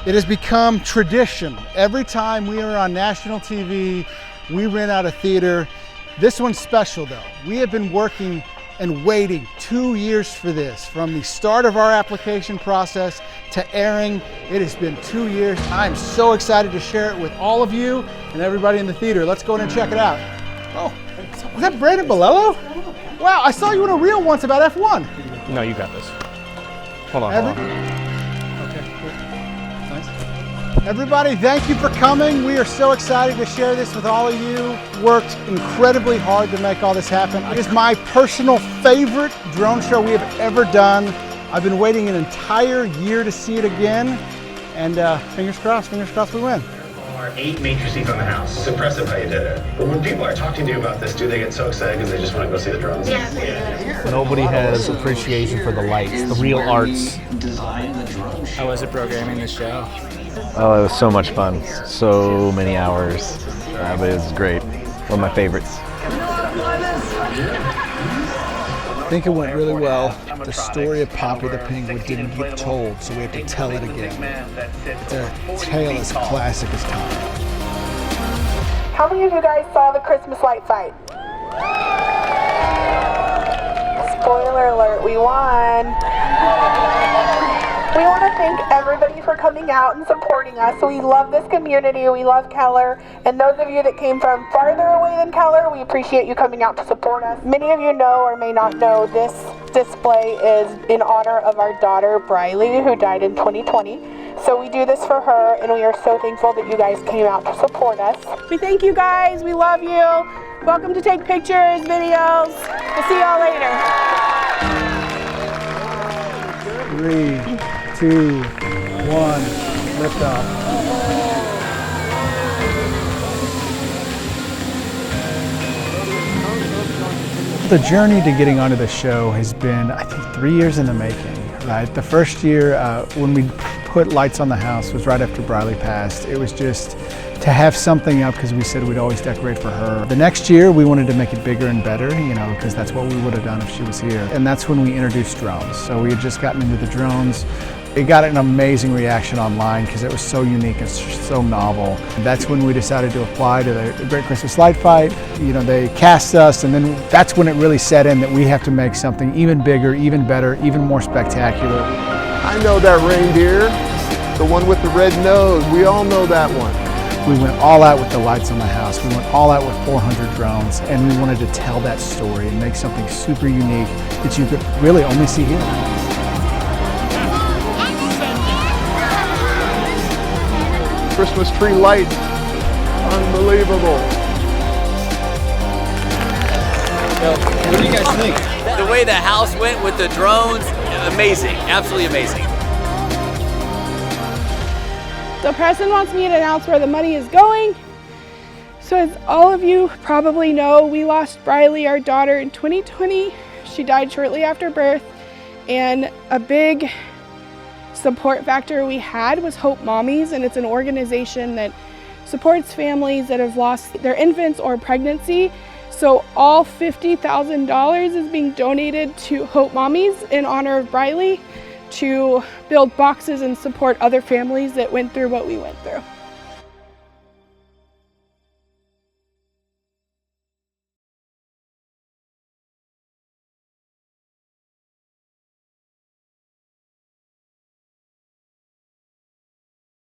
It has become tradition. Every time we are on national TV, we rent out a theater. This one's special though. We have been working and waiting 2 years for this. From the start of our application process to airing, it has been 2 years. I'm so excited to share it with all of you and everybody in the theater. Let's go in and check it out. Oh, is that Brandon Bolello? Wow, I saw you in a reel once about F1. No, you got this. Hold on, hold on. Everybody, thank you for coming. We are so excited to share this with all of you. Worked incredibly hard to make all this happen. It is my personal favorite drone show we have ever done. I've been waiting an entire year to see it again. And fingers crossed we win. There are 8 matrices on the house. It's impressive how you did it. But when people are talking to you about this, do they get so excited because they just want to go see the drones? Yeah. Nobody has appreciation for the lights, the real arts. How was it programming this show? Oh, it was so much fun. So many hours. But it was great. One of my favorites. I think it went really well. The story of Poppy the Penguin didn't get told, so we had to tell it again. The tale is classic as time. How many of you guys saw the Christmas light fight? Spoiler alert, we won. We want to thank everybody for coming out and supporting us. We love this community. We love Keller. And those of you that came from farther away than Keller, we appreciate you coming out to support us. Many of you know or may not know this display is in honor of our daughter, Briley, who died in 2020. So we do this for her, and we are so thankful that you guys came out to support us. We thank you guys. We love you. Welcome to take pictures, videos. We'll see y'all later. 3, 2, 1, lift off. The journey to getting onto the show has been, I think, 3 years in the making. Right? The first year when we put lights on the house was right after Briley passed. It was just to have something up because we said we'd always decorate for her. The next year we wanted to make it bigger and better, you know, because that's what we would have done if she was here. And that's when we introduced drones. So we had just gotten into the drones. It got an amazing reaction online because it was so unique and so novel. That's when we decided to apply to the Great Christmas Light Fight. You know, they cast us, and then that's when it really set in that we have to make something even bigger, even better, even more spectacular. I know that reindeer, the one with the red nose. We all know that one. We went all out with the lights on the house. We went all out with 400 drones, and we wanted to tell that story and make something super unique that you could really only see here. Christmas tree lights, unbelievable. What do you guys think? The way the house went with the drones, amazing, absolutely amazing. So Preston wants me to announce where the money is going. So as all of you probably know, we lost Briley, our daughter, in 2020. She died shortly after birth, and a big support factor we had was Hope Mommies, and it's an organization that supports families that have lost their infants or pregnancy. So all $50,000 is being donated to Hope Mommies in honor of Briley to build boxes and support other families that went through what we went through.